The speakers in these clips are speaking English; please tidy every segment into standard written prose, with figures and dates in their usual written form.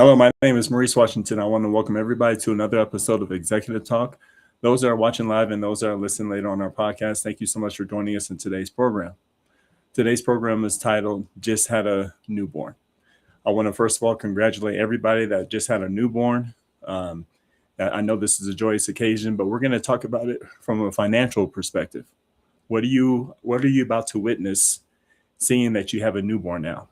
Hello, my name is Maurice Washington. I want to welcome everybody to another episode of Executive Talk. Those that are watching live and those that are listening later on our podcast, thank you so much for joining us in today's program. Today's program is titled Just Had a Newborn. I want to first of all congratulate everybody that just had a newborn. I know this is a joyous occasion, but we're going to talk about it from a financial perspective. What are you about to witness seeing that you have a newborn now?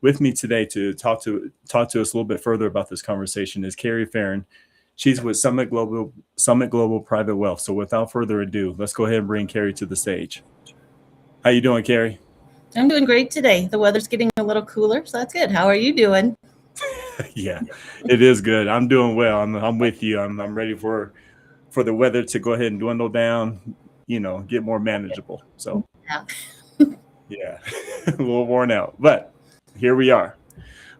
With me today to talk to us a little bit further about this conversation is Kerri Farren. She's with Summit Global Private Wealth. So without further ado, let's go ahead and bring Kerri to the stage. How you doing, Kerri? I'm doing great today. The weather's getting a little cooler, so that's good. How are you doing? Yeah, it is good. I'm doing well. I'm with you. I'm ready for the weather to go ahead and dwindle down, get more manageable. So yeah, a little worn out, but here we are.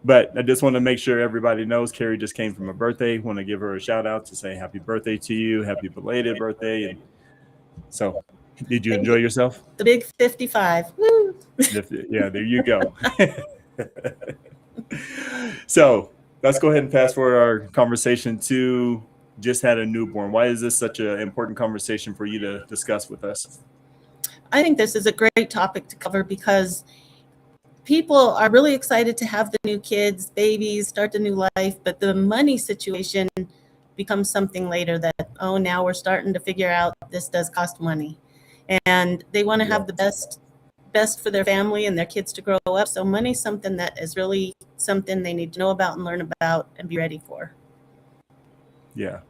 But I just want to make sure everybody knows Kerri just came from a birthday. Want to give her a shout out to say happy birthday to you, happy belated birthday. And so, did you enjoy yourself? The big 55. Woo! Yeah, there you go. So let's go ahead and fast forward our conversation to just had a newborn. Why is this such an important conversation for you to discuss with us? I think this is a great topic to cover because people are really excited to have the new kids, babies, start the new life, but the money situation becomes something later that, now we're starting to figure out this does cost money. And they want to have the best for their family and their kids to grow up. So money's something that is really something they need to know about and learn about and be ready for. Yeah.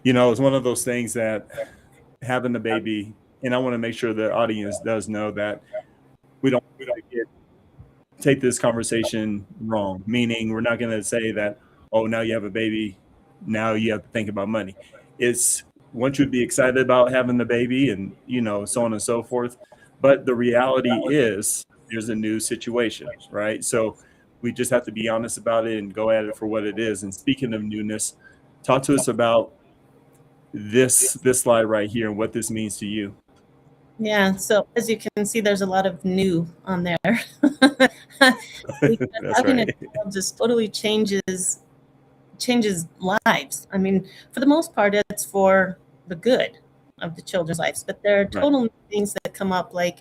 It's one of those things that having a baby, and I want to make sure the audience does know that we don't take this conversation wrong, meaning we're not going to say that, now you have a baby, now you have to think about money. It's want you to be excited about having the baby and, so on and so forth. But the reality is there's a new situation, right? So we just have to be honest about it and go at it for what it is. And speaking of newness, talk to us about this slide right here and what this means to you. Yeah, so as you can see, there's a lot of new on there. That's right. It just totally changes lives. I mean, for the most part, it's for the good of the children's lives, but there are total new things that come up, like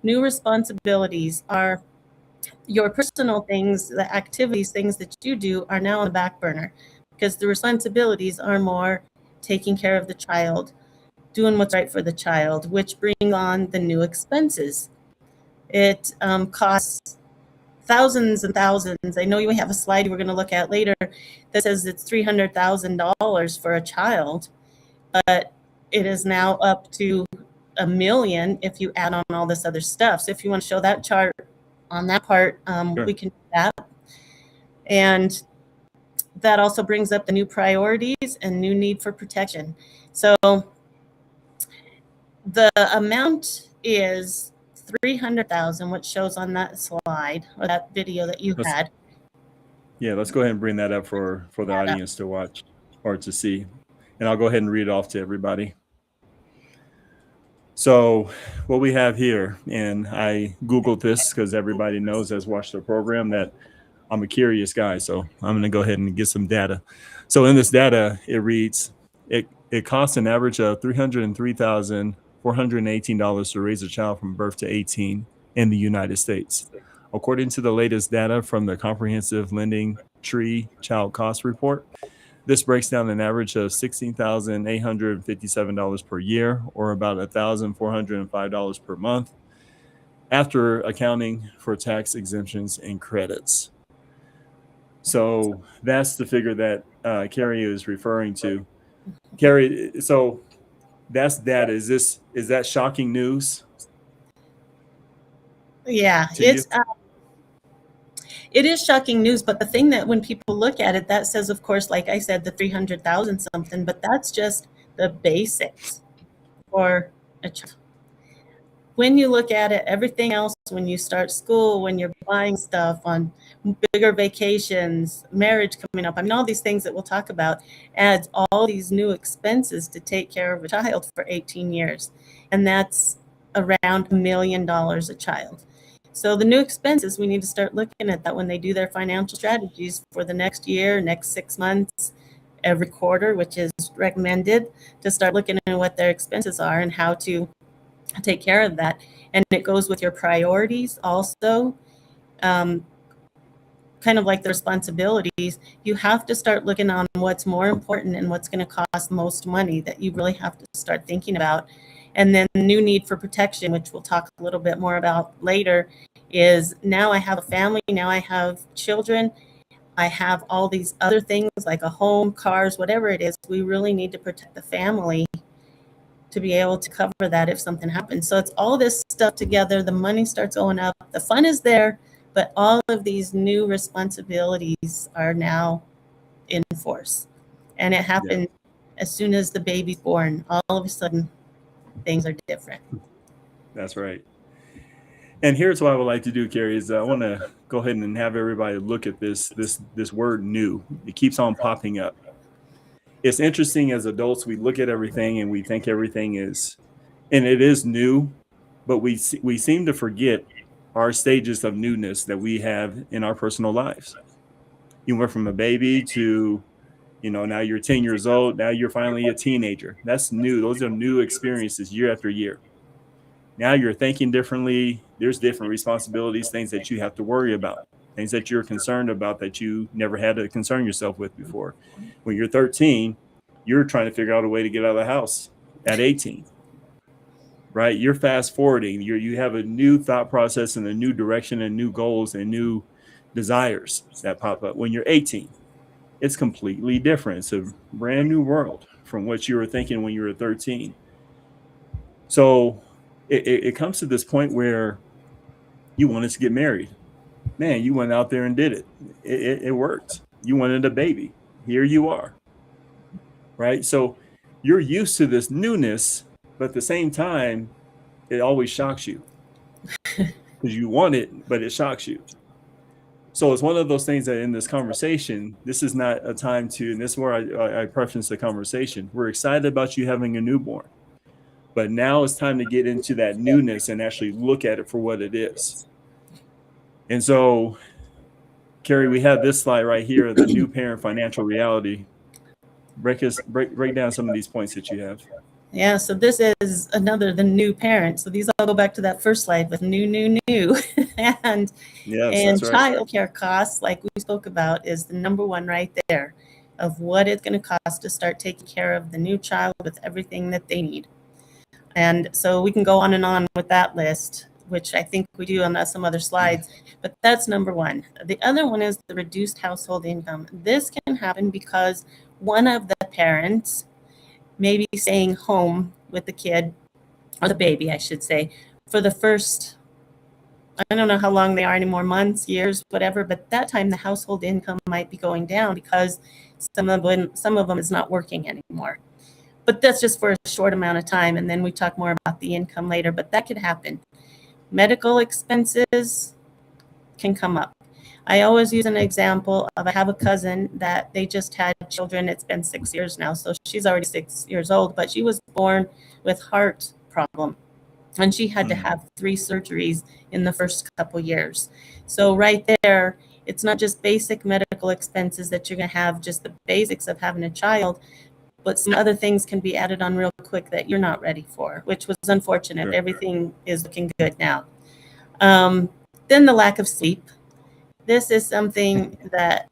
new responsibilities are your personal things, the activities, things that you do are now on the back burner because the responsibilities are more taking care of the child, doing what's right for the child, which bring on the new expenses. It costs thousands and thousands. I know you have a slide we're going to look at later that says it's $300,000 for a child, but it is now up to $1 million if you add on all this other stuff. So if you want to show that chart on that part, Sure. we can do that. And that also brings up the new priorities and new need for protection. So the amount is $300,000, which shows on that slide or that video that you had. Yeah, let's go ahead and bring that up for the audience to watch or to see. And I'll go ahead and read it off to everybody. So what we have here, and I Googled this because everybody knows that's watched the program that I'm a curious guy. So I'm going to go ahead and get some data. So in this data, it reads, it costs an average of $303,418 to raise a child from birth to 18 in the United States. According to the latest data from the Comprehensive Lending Tree Child Cost Report, this breaks down an average of $16,857 per year, or about $1,405 per month, after accounting for tax exemptions and credits. So that's the figure that Kerri is referring to. Kerri, so that's data. Is that shocking news? Yeah, it is shocking news, but the thing that when people look at it, that says, of course, like I said, the 300,000 something, but that's just the basics for a child. When you look at it, everything else, when you start school, when you're buying stuff on bigger vacations, marriage coming up, I mean, all these things that we'll talk about adds all these new expenses to take care of a child for 18 years. And that's around $1 million a child. So the new expenses, we need to start looking at that when they do their financial strategies for the next year, next 6 months, every quarter, which is recommended, to start looking at what their expenses are and how to take care of that. And it goes with your priorities also. Kind of like the responsibilities, you have to start looking on what's more important and what's going to cost most money that you really have to start thinking about. And then the new need for protection, which we'll talk a little bit more about later, is now I have a family, now I have children, I have all these other things like a home, cars, whatever it is. We really need to protect the family to be able to cover that if something happens. So it's all this stuff together. The money starts going up. The fun is there, but all of these new responsibilities are now in force. And it happened as soon as the baby's born. All of a sudden, things are different. That's right. And here's what I would like to do, Kerri, is I want to go ahead and have everybody look at this word new. It keeps on popping up. It's interesting as adults, we look at everything and we think everything is, and it is new, but we seem to forget our stages of newness that we have in our personal lives. You went from a baby to, now you're 10 years old. Now you're finally a teenager. That's new. Those are new experiences year after year. Now you're thinking differently. There's different responsibilities, things that you have to worry about, things that you're concerned about that you never had to concern yourself with before. When you're 13, you're trying to figure out a way to get out of the house at 18, right? You're fast forwarding. You have a new thought process and a new direction and new goals and new desires that pop up. When you're 18, it's completely different. It's a brand new world from what you were thinking when you were 13. So it comes to this point where you wanted to get married. Man, you went out there and did it. It worked. You wanted a baby. Here you are. Right? So you're used to this newness, but at the same time, it always shocks you because you want it, but it shocks you. So it's one of those things that in this conversation, this is not a time to, and this is where I preference the conversation. We're excited about you having a newborn, but now it's time to get into that newness and actually look at it for what it is. And so, Kerri, we have this slide right here, the new parent financial reality. Break down some of these points that you have. Yeah, so this is the new parent. So these all go back to that first slide with new. and childcare costs, like we spoke about, is the number one right there of what it's going to cost to start taking care of the new child with everything that they need. And so we can go on and on with that list, which I think we do on some other slides, but that's number one. The other one is the reduced household income. This can happen because one of the parents may be staying home with the kid, or the baby, I should say, for the first, I don't know how long they are anymore, months, years, whatever, but that time the household income might be going down because some of them is not working anymore. But that's just for a short amount of time, and then we talk more about the income later, but that could happen. Medical expenses can come up. I always use an example of I have a cousin that they just had children. It's been 6 years now, so she's already 6 years old, but she was born with heart problem, and she had to have 3 surgeries in the first couple years. So right there, it's not just basic medical expenses that you're going to have, just the basics of having a child, but some other things can be added on real quick that you're not ready for, which was unfortunate. Sure. Everything is looking good now. Then the lack of sleep. This is something that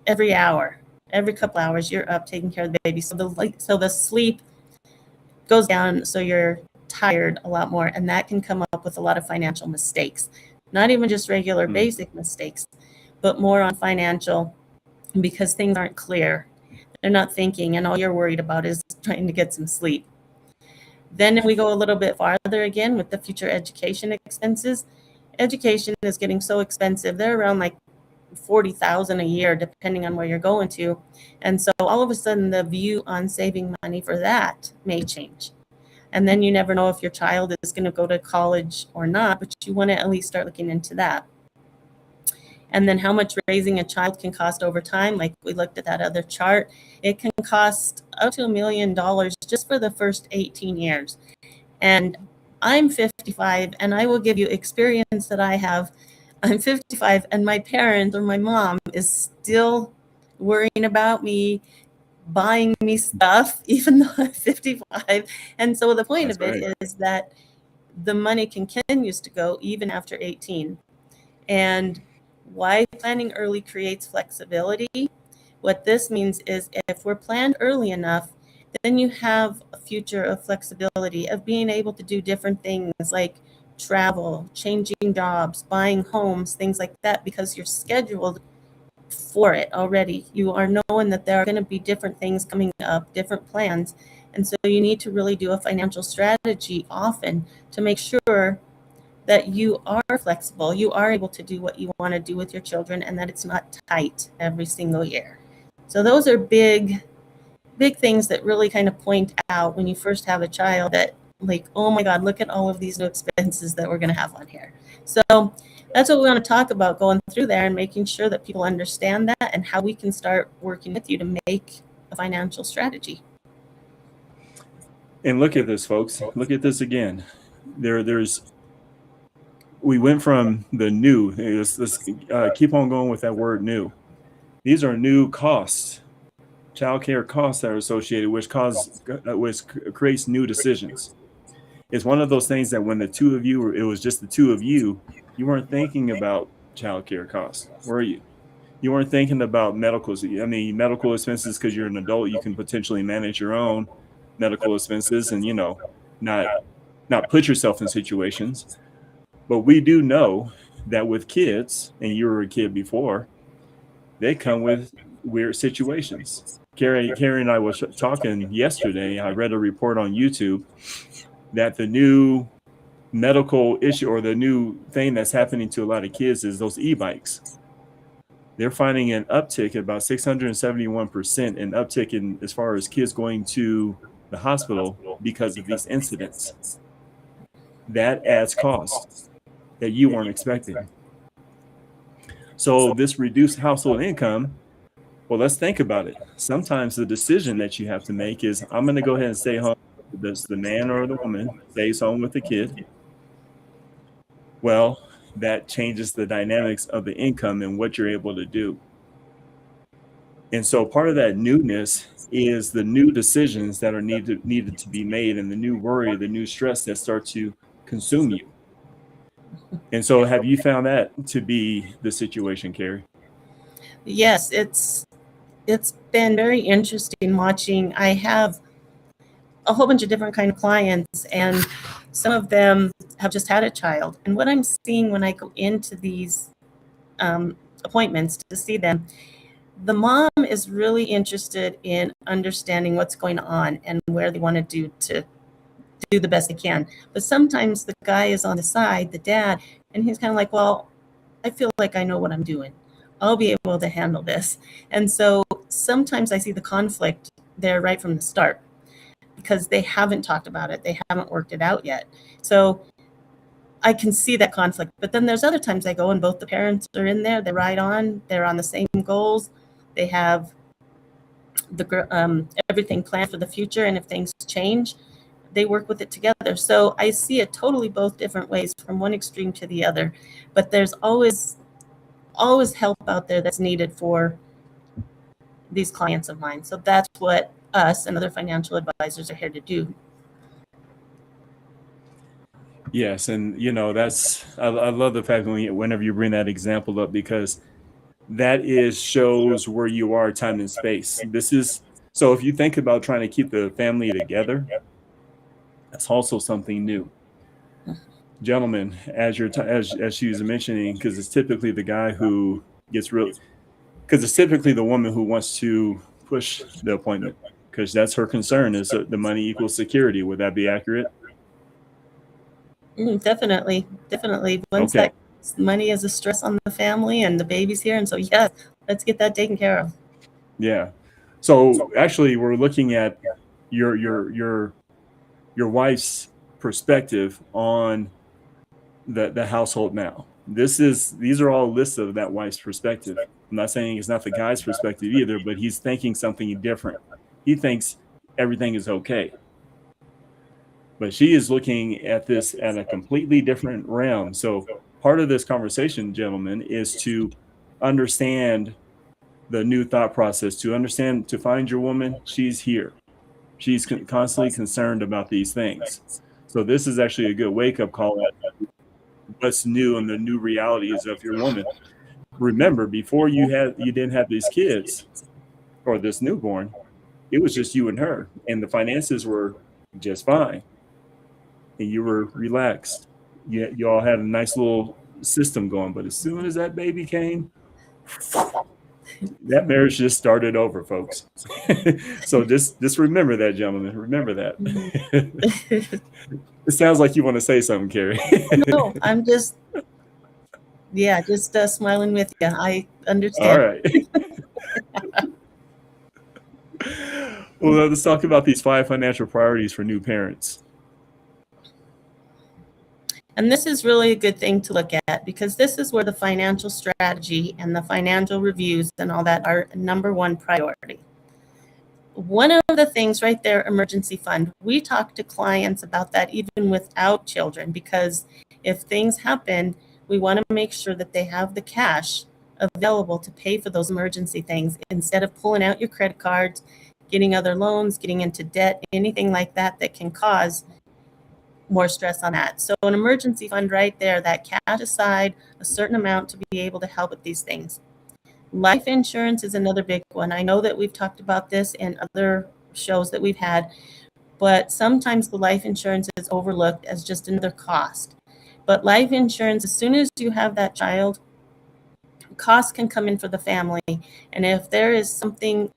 every couple hours, you're up taking care of the baby. So the sleep goes down, so you're tired a lot more, and that can come up with a lot of financial mistakes. Not even just regular basic mistakes, but more on financial, because things aren't clear. They're not thinking, and all you're worried about is trying to get some sleep. Then if we go a little bit farther again with the future education expenses, education is getting so expensive. They're around like $40,000 a year, depending on where you're going to. And so all of a sudden the view on saving money for that may change. And then you never know if your child is going to go to college or not, but you want to at least start looking into that. And then how much raising a child can cost over time. Like we looked at that other chart, it can cost up to $1 million just for the first 18 years. And I'm 55 and I will give you experience that I have. I'm 55 and my parents or my mom is still worrying about me, buying me stuff, even though I'm 55. And so the point of it is that the money continues to go even after 18. And why planning early creates flexibility? What this means is if we're planned early enough, then you have a future of flexibility, of being able to do different things like travel, changing jobs, buying homes, things like that, because you're scheduled for it already. You are knowing that there are going to be different things coming up, different plans. And so you need to really do a financial strategy often to make sure that you are flexible, you are able to do what you want to do with your children, and that it's not tight every single year. So those are big things that really kind of point out when you first have a child that, like, oh my God, look at all of these new expenses that we're going to have on here. So that's what we want to talk about, going through there and making sure that people understand that and how we can start working with you to make a financial strategy. And look at this, folks. Look at this again. We went from the new. Let's keep on going with that word new. These are new costs, childcare costs that are associated, which creates new decisions. It's one of those things that when the two of you, it was just the two of you, you weren't thinking about childcare costs, were you? You weren't thinking about medical expenses, because you're an adult, you can potentially manage your own medical expenses and, not put yourself in situations. But we do know that with kids, and you were a kid before, they come with weird situations. Kerri and I was talking yesterday. I read a report on YouTube that the new medical issue, or the new thing that's happening to a lot of kids, is those e-bikes. They're finding an uptick, about 671% an uptick in as far as kids going to the hospital because of these incidents. That adds cost that you weren't expecting. So this reduced household income, well, let's think about it. Sometimes the decision that you have to make is, I'm going to go ahead and stay home. Does the man or the woman stays home with the kid? Well, that changes the dynamics of the income and what you're able to do. And so part of that newness is the new decisions that are needed to be made, and the new worry, the new stress that start to consume you. And so have you found that to be the situation, Kerri? Yes, it's been very interesting watching. I have a whole bunch of different kind of clients, and some of them have just had a child. And what I'm seeing when I go into these appointments to see them, the mom is really interested in understanding what's going on and where they want to do the best they can. But sometimes the guy is on the side, the dad, and he's kind of like, well, I feel like I know what I'm doing. I'll be able to handle this. And so sometimes I see the conflict there right from the start, because they haven't talked about it. They haven't worked it out yet. So I can see that conflict. But then there's other times I go and both the parents are in there. They're right on. They're on the same goals. They have everything planned for the future. And if things change, they work with it together. So I see it totally both different ways, from one extreme to the other. But there's always help out there that's needed for these clients of mine. So that's what us and other financial advisors are here to do. Yes, and I love the fact whenever you bring that example up, because that shows where you are, time and space. So if you think about trying to keep the family together, that's also something new. Gentlemen, as she was mentioning, because it's typically the guy who gets because it's typically the woman who wants to push the appointment, because that's her concern, is the money equals security. Would that be accurate? Definitely. Once Okay. that money is a stress on the family and the baby's here, and so yes, let's get that taken care of. Yeah. So actually, we're looking at your wife's perspective on the household now. These are all lists of that wife's perspective. I'm not saying it's not the guy's perspective either, but he's thinking something different. He thinks everything is okay. but she is looking at this at a completely different realm. So part of this conversation, gentlemen, is to understand the new thought process, to understand, to find your woman. She's here. She's constantly concerned about these things. So this is actually a good wake-up call at what's new and the new realities of your woman. Remember, before you didn't have these kids or this newborn, it was just you and her, and the finances were just fine, and you were relaxed. You all had a nice little system going. But as soon as that baby came, that marriage just started over, folks. So just remember that, gentlemen. Remember that. It sounds like you want to say something, Kerri. No, I'm just smiling with you. I understand. All right. Well, let's talk about these 5 financial priorities for new parents. And this is really a good thing to look at, because this is where the financial strategy and the financial reviews and all that are number one priority. One of the things right there, emergency fund, we talk to clients about that even without children, because if things happen, we want to make sure that they have the cash available to pay for those emergency things, instead of pulling out your credit cards, getting other loans, getting into debt, anything like that that can cause more stress on that. So an emergency fund right there, that cash aside a certain amount to be able to help with these things. Life insurance is another big one. I know that we've talked about this in other shows that we've had, but sometimes the life insurance is overlooked as just another cost. But life insurance, as soon as you have that child, costs can come in for the family. And if there is something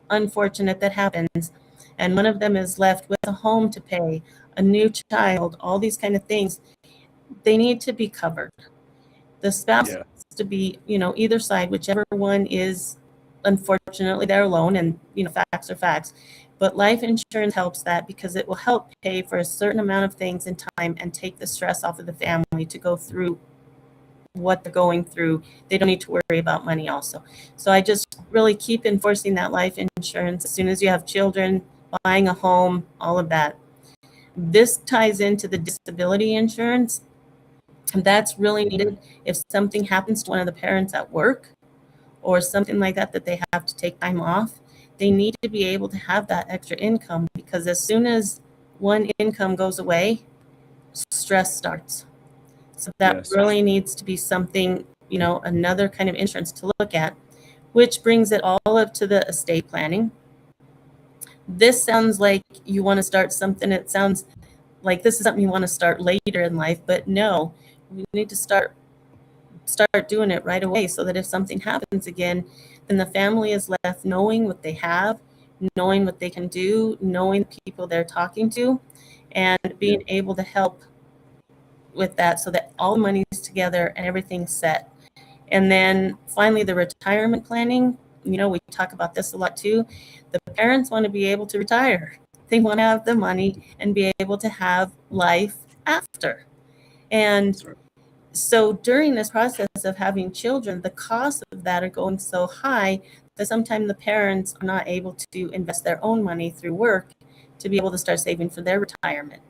unfortunate that happens, and one of them is left with a home to pay, a new child, all these kind of things, they need to be covered. The spouse Yeah. needs to be, either side, whichever one is, unfortunately, they're alone, and, facts are facts. But life insurance helps that, because it will help pay for a certain amount of things in time and take the stress off of the family to go through what they're going through. They don't need to worry about money also. So I just really keep enforcing that life insurance as soon as you have children, buying a home, all of that. This ties into the disability insurance, and that's really needed if something happens to one of the parents at work or something like that, that they have to take time off. They need to be able to have that extra income, because as soon as one income goes away, stress starts. So that Yes. really needs to be something, another kind of insurance to look at, which brings it all up to the estate planning. This sounds like you want to start something. It sounds like this is something you want to start later in life, but no, we need to start doing it right away, so that if something happens again, then the family is left knowing what they have, knowing what they can do, knowing the people they're talking to, and being able to help with that, so that all the money's together and everything's set. And then finally, the retirement planning. We talk about this a lot too. The parents want to be able to retire. They want to have the money and be able to have life after. And so during this process of having children, the costs of that are going so high that sometimes the parents are not able to invest their own money through work to be able to start saving for their retirement.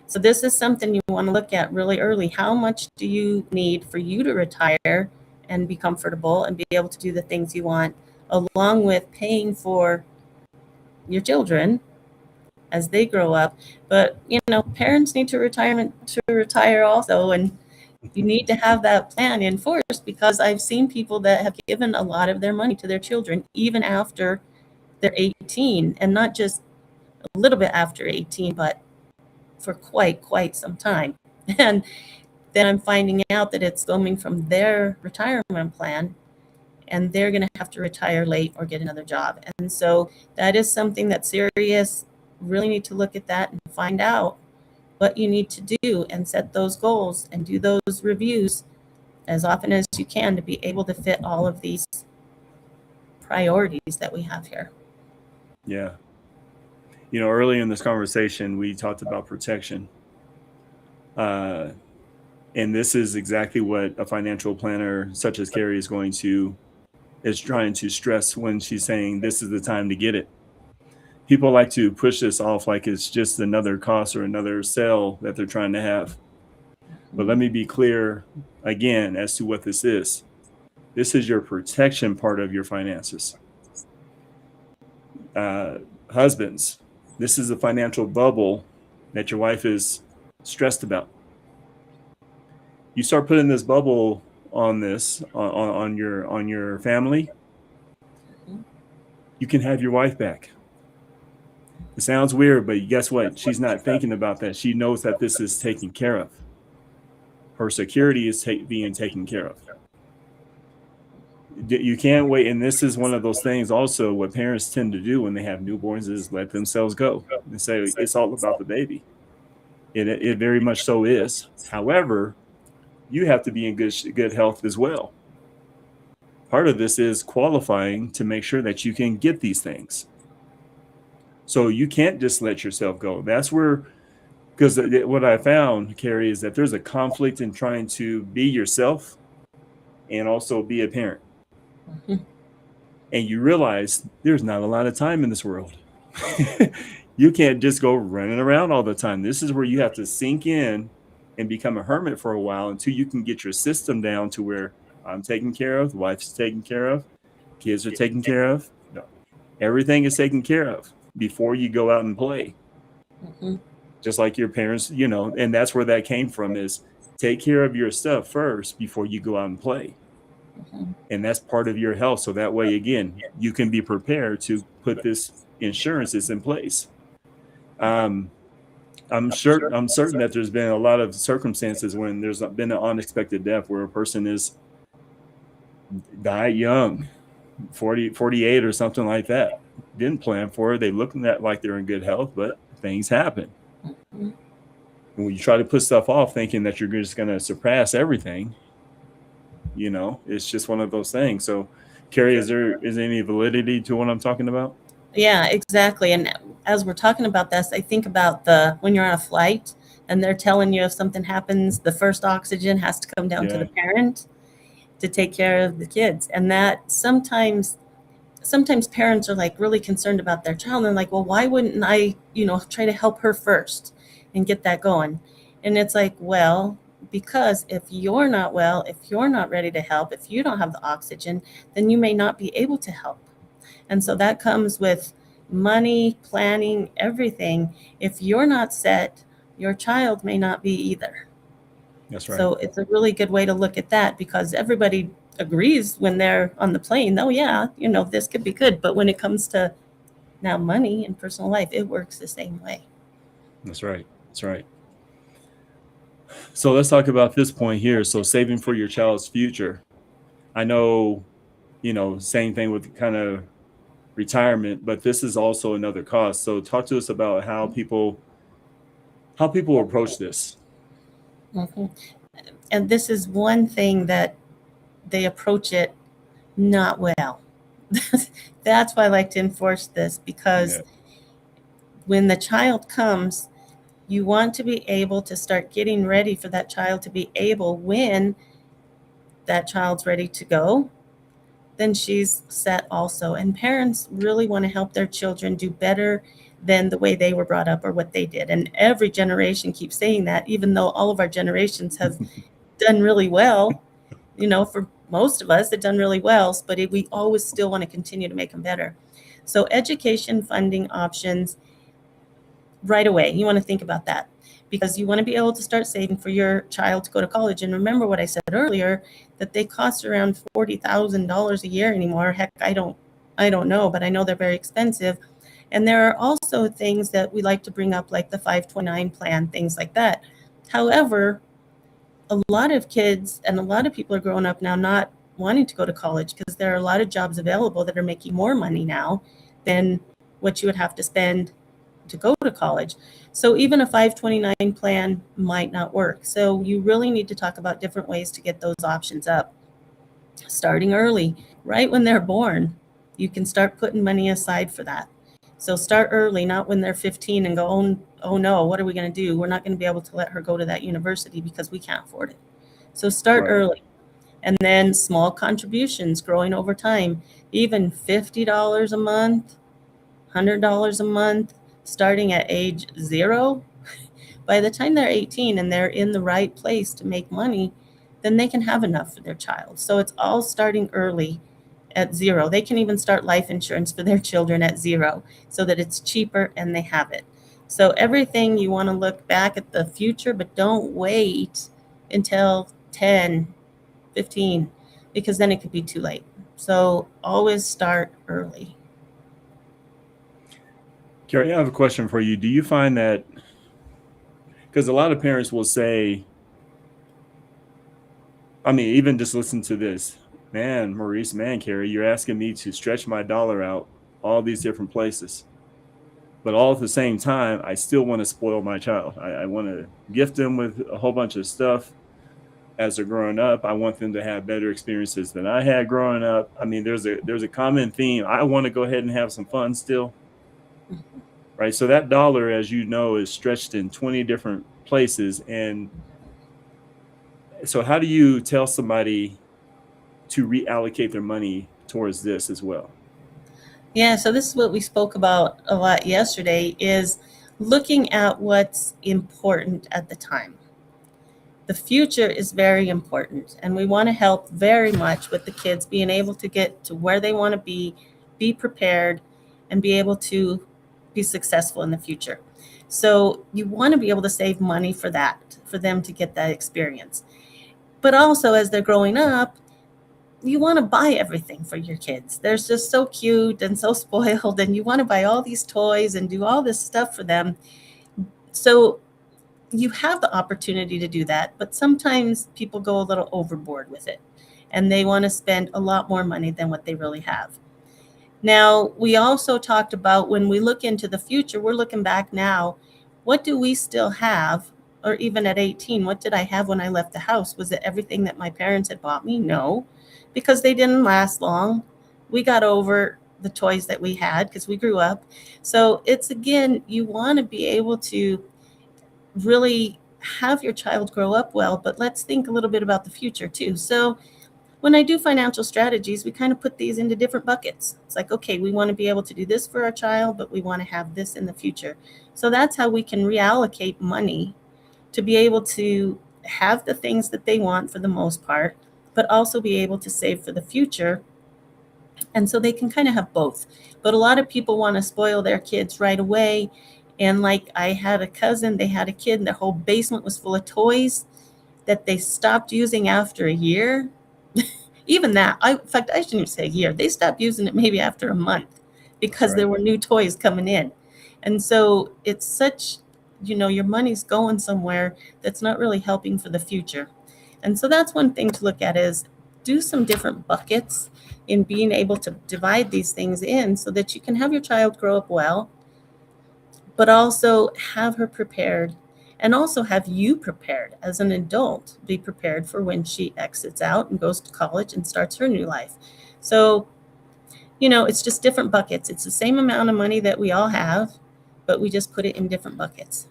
So this is something you want to look at really early. How much do you need for you to retire and be comfortable and be able to do the things you want, along with paying for your children as they grow up? But, parents need to retire also, and you need to have that plan enforced, because I've seen people that have given a lot of their money to their children even after they're 18, and not just a little bit after 18, but for quite some time. And then I'm finding out that it's coming from their retirement plan, and they're going to have to retire late or get another job. And so that is something that's serious. Really need to look at that and find out what you need to do, and set those goals and do those reviews as often as you can to be able to fit all of these priorities that we have here. Yeah. Early in this conversation, we talked about protection. And this is exactly what a financial planner such as Kerri is trying to stress when she's saying this is the time to get it. people like to push this off like it's just another cost or another sale that they're trying to have. But let me be clear again as to what this is. This is your protection part of your finances. Husbands, this is a financial bubble that your wife is stressed about. You start putting this bubble on your family, you can have your wife back. It sounds weird, but guess what? She's not thinking about that. She knows that this is taken care of. Her security is being taken care of. You can't wait. And this is one of those things also what parents tend to do when they have newborns is let themselves go and say it's all about the baby. It very much so is. However, you have to be in good health as well. Part of this is qualifying to make sure that you can get these things. So you can't just let yourself go. That's where, because what I found, Kerri, is that there's a conflict in trying to be yourself and also be a parent. Mm-hmm. And you realize there's not a lot of time in this world. You can't just go running around all the time. This is where you have to sink in and become a hermit for a while until you can get your system down to where I'm taken care of, the wife's taken care of, kids are taken care of. No, everything is taken care of before you go out and play. Mm-hmm. Just like your parents, and that's where that came from, is take care of your stuff first before you go out and play. Mm-hmm. And that's part of your health. So that way, again, you can be prepared to put this insurances in place. I'm certain that there's been a lot of circumstances when there's been an unexpected death where a person is died young, 40, 48 or something like that. Didn't plan for it. They look like they're in good health, but things happen. Mm-hmm. When you try to put stuff off thinking that you're just going to surpass everything, it's just one of those things. So, Kerri, is there any validity to what I'm talking about? Yeah, exactly. And as we're talking about this, I think about when you're on a flight and they're telling you if something happens, the first oxygen has to come down to the parent to take care of the kids. And that sometimes parents are like really concerned about their child. And they're like, well, why wouldn't I, try to help her first and get that going? And it's like, well, because if you're not well, if you're not ready to help, if you don't have the oxygen, then you may not be able to help. And so that comes with money, planning, everything. If you're not set, your child may not be either. That's right. So it's a really good way to look at that, because everybody agrees when they're on the plane, oh yeah, this could be good. But when it comes to now money and personal life, it works the same way. That's right. That's right. So let's talk about this point here. So saving for your child's future. I know, same thing with kind of retirement, but this is also another cost. So talk to us about how people approach this. Mm-hmm. And this is one thing that they approach it not well. That's why I like to enforce this, because when the child comes, you want to be able to start getting ready for that child to be able, when that child's ready to go, then she's set also. And parents really want to help their children do better than the way they were brought up or what they did. And every generation keeps saying that, even though all of our generations have done really well, for most of us, they've done really well, but we always still want to continue to make them better. So education funding options right away, you want to think about that, because you want to be able to start saving for your child to go to college. And remember what I said earlier, that they cost around $40,000 a year anymore. Heck, I don't know, but I know they're very expensive. And there are also things that we like to bring up, like the 529 plan, things like that. However, a lot of kids and a lot of people are growing up now not wanting to go to college, because there are a lot of jobs available that are making more money now than what you would have to spend to go to college. So even a 529 plan might not work. So you really need to talk about different ways to get those options up. Starting early, right when they're born, you can start putting money aside for that. So start early, not when they're 15 and go, oh no, what are we going to do? We're not going to be able to let her go to that university because we can't afford it. So start early. And then small contributions growing over time, even $50 a month, $100 a month, starting at age 0, by the time they're 18 and they're in the right place to make money, then they can have enough for their child. So it's all starting early at 0. They can even start life insurance for their children at 0 so that it's cheaper and they have it. So everything, you want to look back at the future, but don't wait until 10, 15, because then it could be too late. So always start early. Kerri, I have a question for you. Do you find that, because a lot of parents will say, I mean, even just listen to this, man, Maurice, man, Kerri, you're asking me to stretch my dollar out all these different places. But all at the same time, I still want to spoil my child. I want to gift them with a whole bunch of stuff as they're growing up. I want them to have better experiences than I had growing up. I mean, there's a common theme. I want to go ahead and have some fun still. Right. So that dollar, as you know, is stretched in 20 different places. And so how do you tell somebody to reallocate their money towards this as well? Yeah, so this is what we spoke about a lot yesterday, is looking at what's important at the time. The future is very important, and we want to help very much with the kids being able to get to where they want to be prepared, and be able to be successful in the future. So you want to be able to save money for that, for them to get that experience. But also, as they're growing up, you want to buy everything for your kids. They're just so cute and so spoiled, and you want to buy all these toys and do all this stuff for them. So you have the opportunity to do that, but sometimes people go a little overboard with it, and they want to spend a lot more money than what they really have. Now, we also talked about, when we look into the future, we're looking back now. What do we still have? Or even at 18, what did I have when I left the house? Was it everything that my parents had bought me? No, because they didn't last long. We got over the toys that we had because we grew up. So it's, again, you want to be able to really have your child grow up well, but let's think a little bit about the future too. So when I do financial strategies, we kind of put these into different buckets. It's like, okay, we want to be able to do this for our child, but we want to have this in the future. So that's how we can reallocate money to be able to have the things that they want for the most part, but also be able to save for the future. And so they can kind of have both. But a lot of people want to spoil their kids right away. And like, I had a cousin, they had a kid, and their whole basement was full of toys that they stopped using after a year. Even that, in fact, I shouldn't even say a year. They stopped using it maybe after a month, because there were new toys coming in. And so it's such, your money's going somewhere that's not really helping for the future. And so that's one thing to look at, is do some different buckets in being able to divide these things in, so that you can have your child grow up well, but also have her prepared, and also have you prepared as an adult. Be prepared for when she exits out and goes to college and starts her new life. So, it's just different buckets. It's the same amount of money that we all have, but we just put it in different buckets.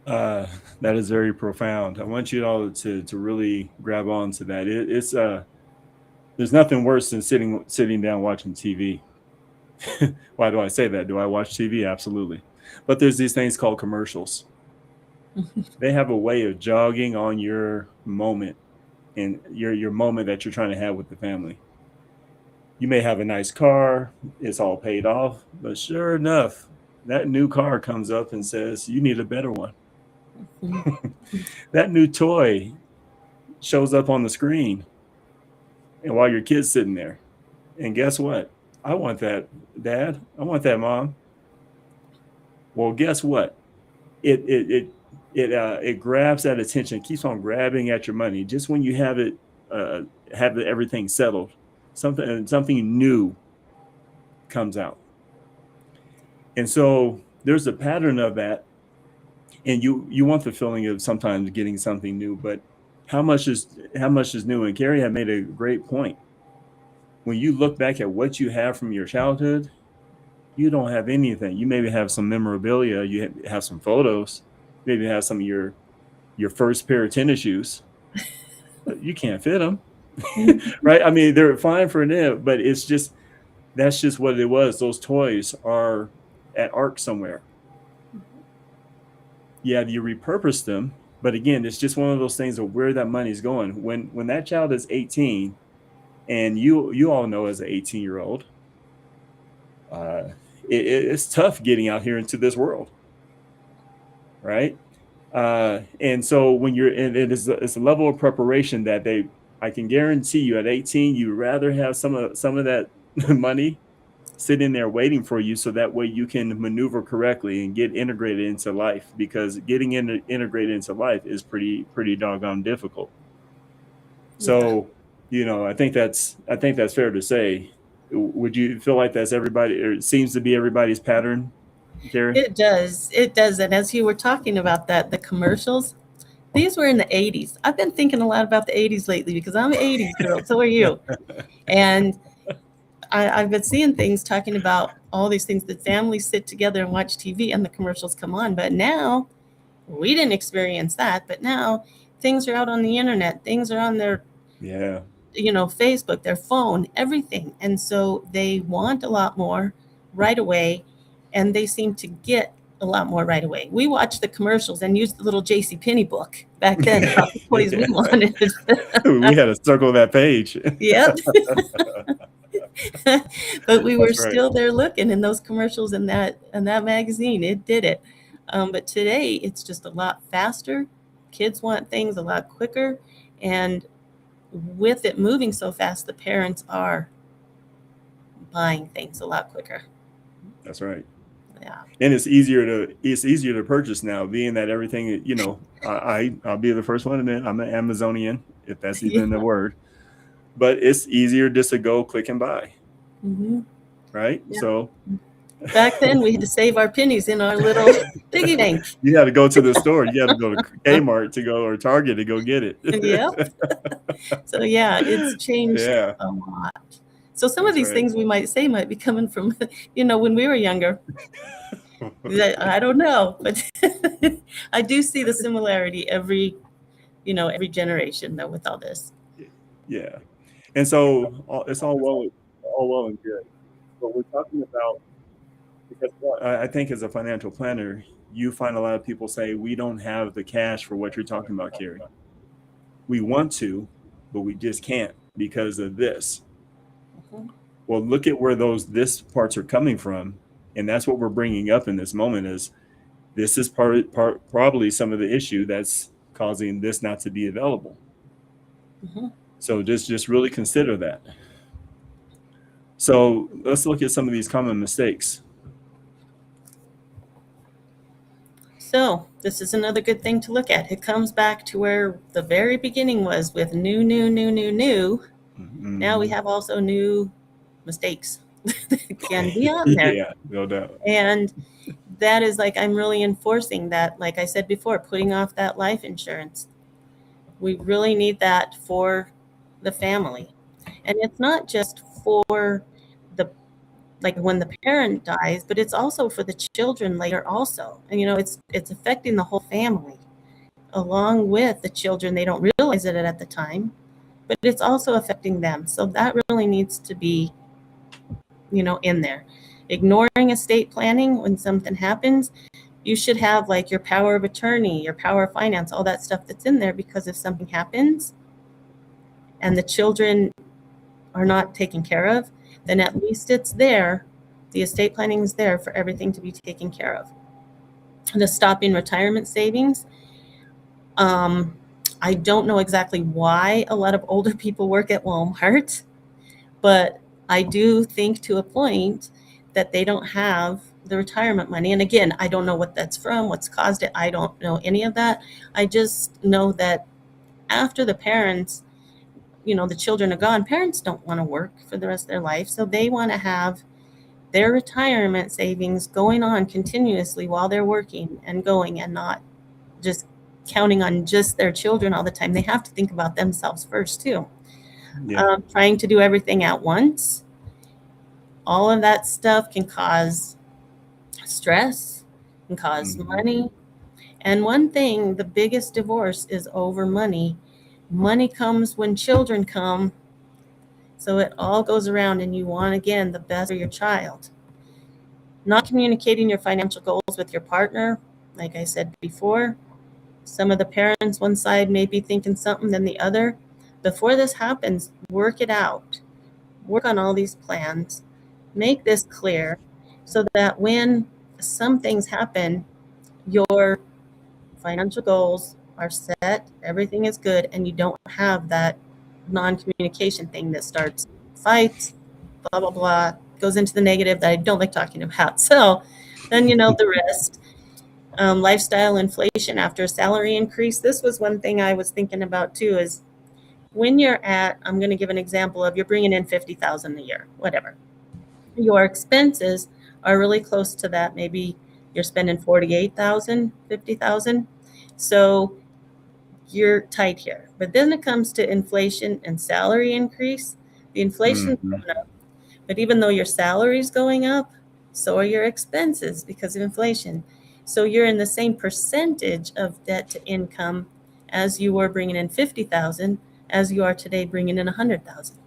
That is very profound. I want you all to really grab on to that. It's there's nothing worse than sitting down watching TV. Why do I say that? Do I watch TV? Absolutely. But there's these things called commercials. They have a way of jogging on your moment, and your moment that you're trying to have with the family. You may have a nice car, it's all paid off, but sure enough, that new car comes up and says, you need a better one. That new toy shows up on the screen, and while your kid's sitting there, and guess what? I want that, Dad. I want that, Mom. Well, guess what? It grabs that attention, keeps on grabbing at your money. Just when you have it, have everything settled, something new comes out. And so there's a pattern of that, and you want the feeling of sometimes getting something new, but how much is new? And Kerri had made a great point. When you look back at what you have from your childhood, you don't have anything. You maybe have some memorabilia, you have some photos, maybe have some of your first pair of tennis shoes, but you can't fit them. Right? I mean, they're fine for them, but it's just, that's just what it was. Those toys are at ARC somewhere. Yeah, you repurpose them, but again, it's just one of those things of where that money's going. When that child is 18, and you all know as an 18-year-old, uh, it's tough getting out here into this world, right? And so when you're in, it's a level of preparation that I can guarantee you at 18, you'd rather have some of that money sitting there waiting for you, so that way you can maneuver correctly and get integrated into life, because getting integrated into life is pretty doggone difficult. So, I think that's fair to say. Would you feel like that's everybody, or it seems to be everybody's pattern, Kerri? It does. And as you were talking about that, the commercials, these were in the 80s. I've been thinking a lot about the 80s lately because I'm an 80s girl. So are you. And I've been seeing things talking about all these things that families sit together and watch TV and the commercials come on. But now we didn't experience that. But now things are out on the internet. Things are on their, Yeah. Facebook, their phone, everything. And so they want a lot more right away. And they seem to get a lot more right away. We watched the commercials and used the little JCPenney book back then about the toys we wanted. We had to circle that page. Yep. But we were That's right. still there looking in those commercials and that magazine. It did it. But today it's just a lot faster. Kids want things a lot quicker. And with it moving so fast, the parents are buying things a lot quicker. That's right. Yeah. And it's easier to purchase now, being that everything, I'll be the first one to admit I'm an Amazonian, if that's even the word. But it's easier just to go click and buy. Mm-hmm. Right? Yeah. So back then we had to save our pennies in our little piggy bank. You had to go to the store. You had to go to Kmart or Target to go get it. Yep. So yeah, it's changed a lot. So some of these things we might say might be coming from, when we were younger. I don't know, but I do see the similarity every generation though with all this. Yeah. And so it's all well and good. But we're talking about, because I think as a financial planner, you find a lot of people say we don't have the cash for what you're talking about, Kerri. We want to, but we just can't because of this. Mm-hmm. Well, look at where this parts are coming from, and that's what we're bringing up in this moment. Is this is probably some of the issue that's causing this not to be available. Mm-hmm. So just really consider that. So let's look at some of these common mistakes. So this is another good thing to look at. It comes back to where the very beginning was with new. Mm-hmm. Now we have also new mistakes that can be on there. Yeah, no doubt. And that is I'm really enforcing that, like I said before, putting off that life insurance. We really need that for the family. And it's not just for when the parent dies, but it's also for the children later also. And, it's affecting the whole family along with the children. They don't realize it at the time, but it's also affecting them. So that really needs to be, in there. Ignoring estate planning when something happens, you should have your power of attorney, your power of finance, all that stuff that's in there, because if something happens and the children are not taken care of, then at least it's there. The estate planning is there for everything to be taken care of. The stopping retirement savings. I don't know exactly why a lot of older people work at Walmart, but I do think to a point that they don't have the retirement money. And again, I don't know what that's from, what's caused it. I don't know any of that. I just know that after the parents, the children are gone, parents don't want to work for the rest of their life. So they want to have their retirement savings going on continuously while they're working and going, and not just counting on just their children all the time. They have to think about themselves first too. Yeah. Trying to do everything at once. All of that stuff can cause stress, can cause money. And one thing, the biggest divorce is over money. Money comes when children come. So it all goes around, and you want, again, the best for your child. Not communicating your financial goals with your partner, like I said before. Some of the parents, one side may be thinking something than the other. Before this happens, work it out. Work on all these plans. Make this clear so that when some things happen, your financial goals are set, everything is good, and you don't have that non-communication thing that starts fights, blah, blah, blah, goes into the negative that I don't like talking about. So then you know the rest. Lifestyle inflation after a salary increase. This was one thing I was thinking about too, is when you're at, I'm going to give an example of, you're bringing in 50,000 a year, whatever. Your expenses are really close to that. Maybe you're spending 48,000, 50,000. So you're tight here. But then it comes to inflation and salary increase. The inflation's going up. But even though your salary's going up, so are your expenses because of inflation. So you're in the same percentage of debt to income as you were bringing in 50,000 as you are today bringing in 100,000.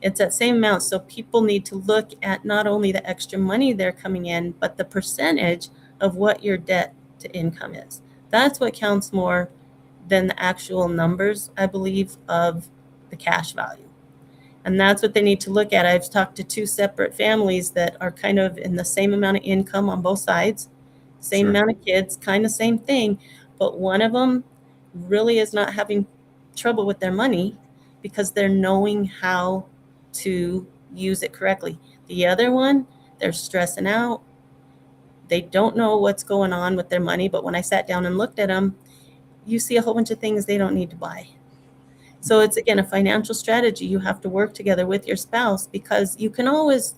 It's that same amount. So people need to look at not only the extra money they're coming in, but the percentage of what your debt to income is. That's what counts more than the actual numbers, I believe, of the cash value. And that's what they need to look at. I've talked to two separate families that are kind of in the same amount of income on both sides, same amount of kids, kind of same thing. But one of them really is not having trouble with their money because they're knowing how to use it correctly. The other one, they're stressing out. They don't know what's going on with their money. But when I sat down and looked at them, you see a whole bunch of things they don't need to buy. So it's, again, a financial strategy. You have to work together with your spouse because you can always,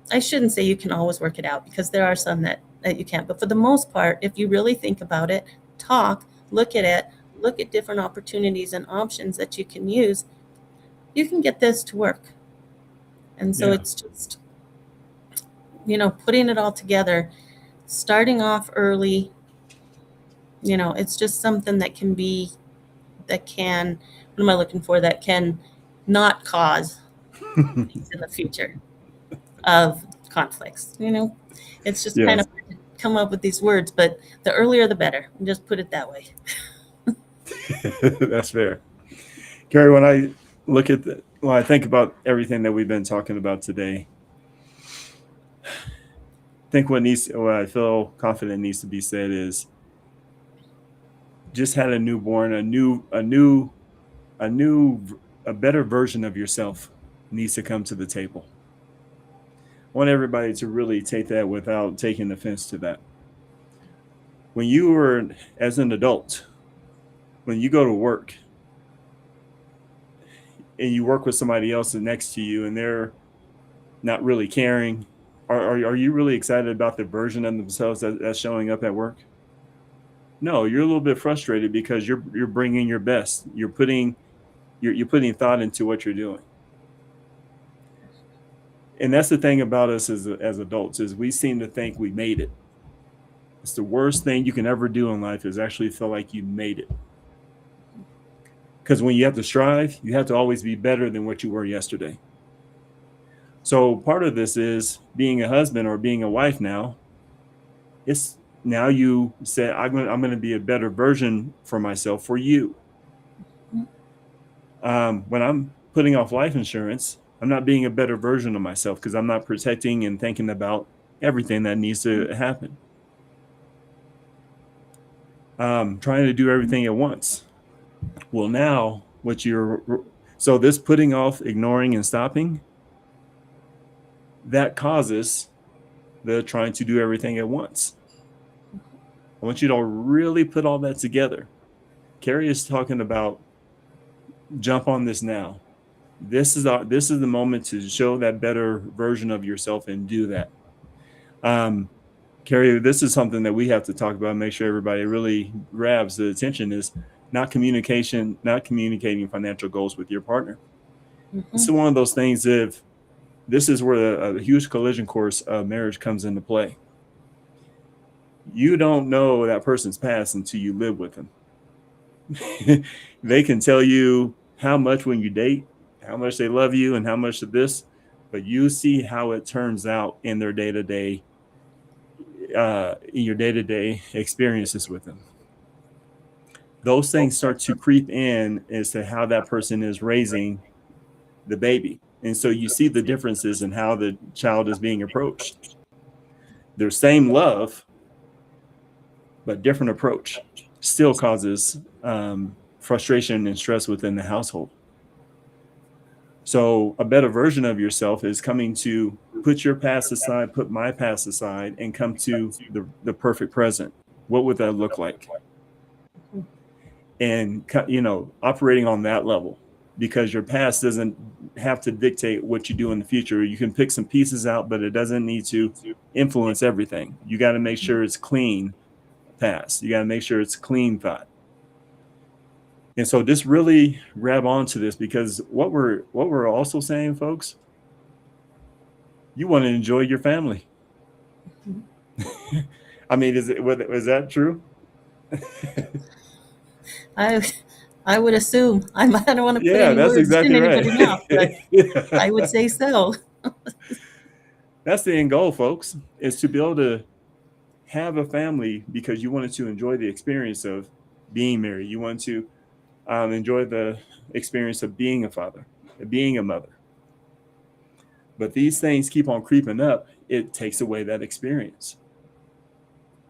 I shouldn't say you can always work it out because there are some that you can't. But for the most part, if you really think about it, talk, look at it, look at different opportunities and options that you can use, you can get this to work. And so it's just, putting it all together, starting off early, it's just something that can, what am I looking for, that can not cause things in the future of conflicts. It's just kind of hard to come up with these words, but the earlier the better. Just put it that way. That's fair. Kerri, when I think about everything that we've been talking about today, I think what I feel confident needs to be said is just had a newborn, a better version of yourself needs to come to the table. I want everybody to really take that without taking offense to that. When you were, as an adult, when you go to work and you work with somebody else next to you and they're not really caring, are you really excited about the version of themselves that's showing up at work? No, you're a little bit frustrated because you're bringing your best. You're putting thought into what you're doing. And that's the thing about us as adults, is we seem to think we made it. It's the worst thing you can ever do in life, is actually feel like you made it. Because when you have to strive, you have to always be better than what you were yesterday. So part of this is being a husband or being a wife now. It's now you say, I'm going to be a better version for myself, for you. When I'm putting off life insurance, I'm not being a better version of myself because I'm not protecting and thinking about everything that needs to happen. Trying to do everything at once. Well, now so this putting off, ignoring, and stopping, that causes the trying to do everything at once. I want you to really put all that together. Kerri is talking about jump on this now. This is the moment to show that better version of yourself and do that. Kerri, this is something that we have to talk about, make sure everybody really grabs the attention, is not communicating financial goals with your partner. This is one of those things, this is where a huge collision course of marriage comes into play. You don't know that person's past until you live with them. They can tell you how much when you date, how much they love you and how much of this, but you see how it turns out in their day-to-day, in your day-to-day experiences with them. Those things start to creep in as to how that person is raising the baby. And so you see the differences in how the child is being approached. Their same love, but different approach still causes frustration and stress within the household. So a better version of yourself is coming to put your past aside, put my past aside, and come to the perfect present. What would that look like? And, operating on that level, because your past doesn't have to dictate what you do in the future. You can pick some pieces out, but it doesn't need to influence everything. You got to make sure it's clean past. You got to make sure it's clean thought. And so just really grab onto this, because what we're also saying, folks, you want to enjoy your family. I mean, is that true? I would assume. I don't want to put any that's words exactly in right. anybody's mouth, but I would say so. That's the end goal, folks, is to be able to have a family because you wanted to enjoy the experience of being married. You want to enjoy the experience of being a father, being a mother. But these things keep on creeping up. It takes away that experience.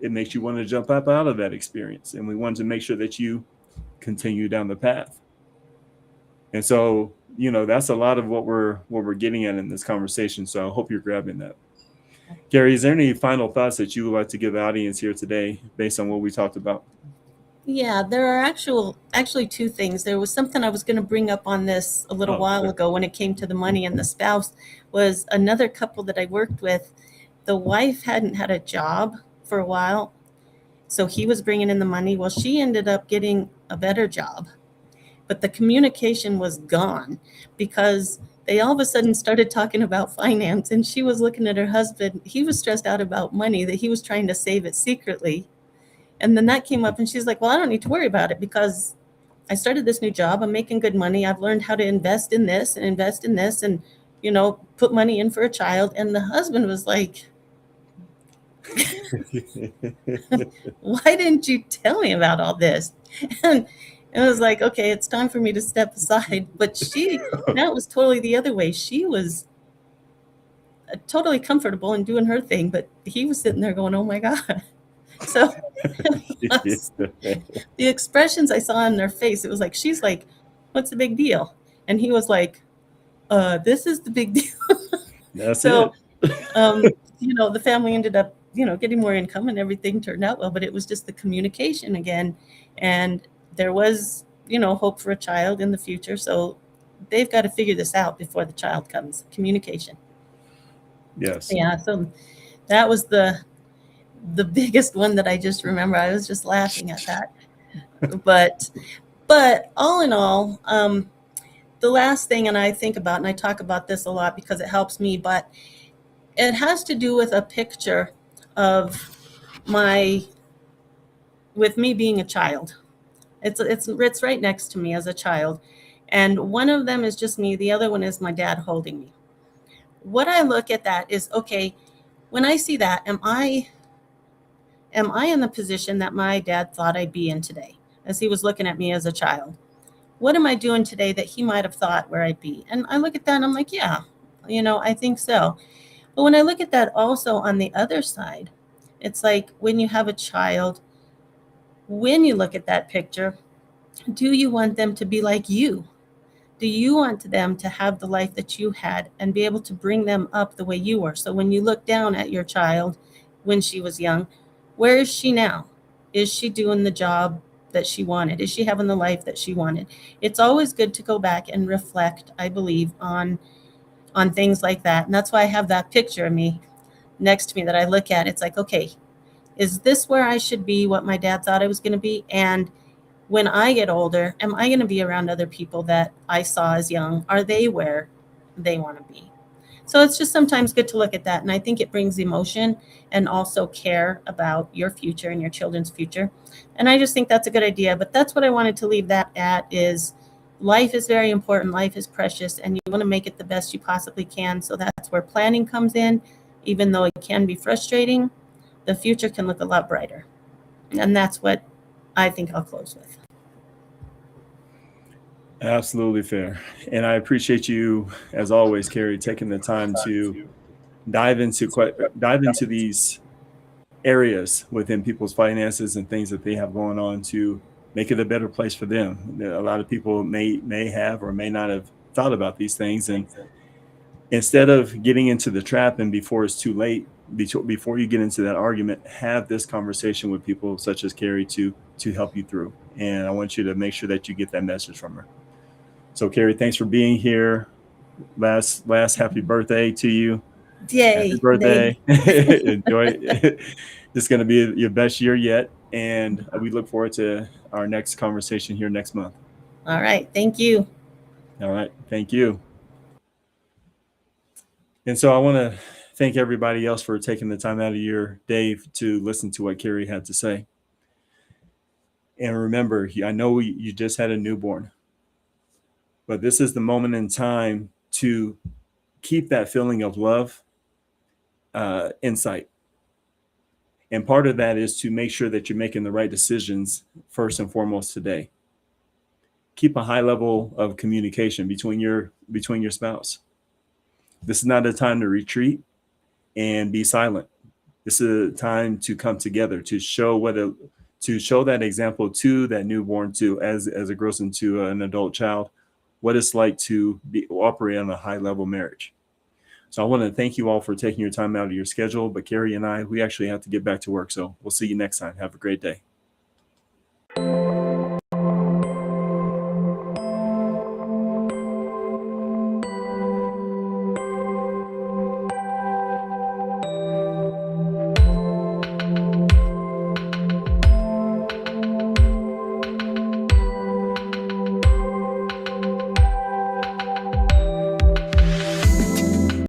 It makes you want to jump up out of that experience. And we want to make sure that you continue down the path. And so, that's a lot of what we're getting at in this conversation. So I hope you're grabbing that. Kerri, is there any final thoughts that you would like to give the audience here today based on what we talked about? Yeah, there are actually two things. There was something I was going to bring up on this a little while ago when it came to the money and the spouse. Was another couple that I worked with. The wife hadn't had a job for a while, so he was bringing in the money. Well, she ended up getting a better job, but the communication was gone because they all of a sudden started talking about finance, and she was looking at her husband. He was stressed out about money, that he was trying to save it secretly. And then that came up, and she's like, well, I don't need to worry about it because I started this new job. I'm making good money. I've learned how to invest in this and invest in this and, put money in for a child. And the husband was like, why didn't you tell me about all this? And it was like, okay, it's time for me to step aside. But that was totally the other way. She was totally comfortable in doing her thing, but he was sitting there going, oh my God. So the expressions I saw in their face, it was like, she's like, what's the big deal? And he was like, this is the big deal. That's so, it. The family ended up, getting more income and everything turned out well, but it was just the communication again. And there was, hope for a child in the future. So they've got to figure this out before the child comes. Communication. Yes. Yeah. So that was the biggest one that I just remember. I was just laughing at that. But all in all, the last thing, and I think about, and I talk about this a lot because it helps me, but it has to do with a picture of with me being a child. It's right next to me as a child. And one of them is just me. The other one is my dad holding me. What I look at that is, okay, when I see that, am I in the position that my dad thought I'd be in today as he was looking at me as a child? What am I doing today that he might have thought where I'd be? And I look at that and I'm like, yeah, I think so. But when I look at that also on the other side, it's like when you have a child, when you look at that picture, do you want them to be like you? Do you want them to have the life that you had and be able to bring them up the way you were? So when you look down at your child when she was young, where is she now? Is she doing the job that she wanted? Is she having the life that she wanted? It's always good to go back and reflect, I believe, on things like that. And that's why I have that picture of me next to me that I look at. It's like, okay, is this where I should be, what my dad thought I was going to be? And when I get older, am I going to be around other people that I saw as young? Are they where they want to be? So it's just sometimes good to look at that. And I think it brings emotion and also care about your future and your children's future. And I just think that's a good idea. But that's what I wanted to leave that at, is life is very important. Life is precious, and you want to make it the best you possibly can. So that's where planning comes in. Even though it can be frustrating, the future can look a lot brighter. And that's what I think I'll close with. Absolutely fair. And I appreciate you, as always, Kerri, taking the time to dive into these areas within people's finances and things that they have going on to make it a better place for them. A lot of people may have or may not have thought about these things, and instead of getting into the trap and before it's too late, before you get into that argument, have this conversation with people such as Kerri to help you through. And I want you to make sure that you get that message from her. So Kerri, thanks for being here. Last happy birthday to you. Yay. Happy birthday. Enjoy it. This is going to be your best year yet. And we look forward to our next conversation here next month. All right. Thank you. All right. Thank you. And so I want to thank everybody else for taking the time out of your day to listen to what Kerri had to say. And remember, I know you just had a newborn, but this is the moment in time to keep that feeling of love in sight. And part of that is to make sure that you're making the right decisions first and foremost today. Keep a high level of communication between your spouse. This is not a time to retreat and be silent. This is a time to come together to show that example to that newborn, to as it grows into an adult child, what it's like to operate on a high level marriage. So I want to thank you all for taking your time out of your schedule. But Kerri and I, we actually have to get back to work. So we'll see you next time. Have a great day.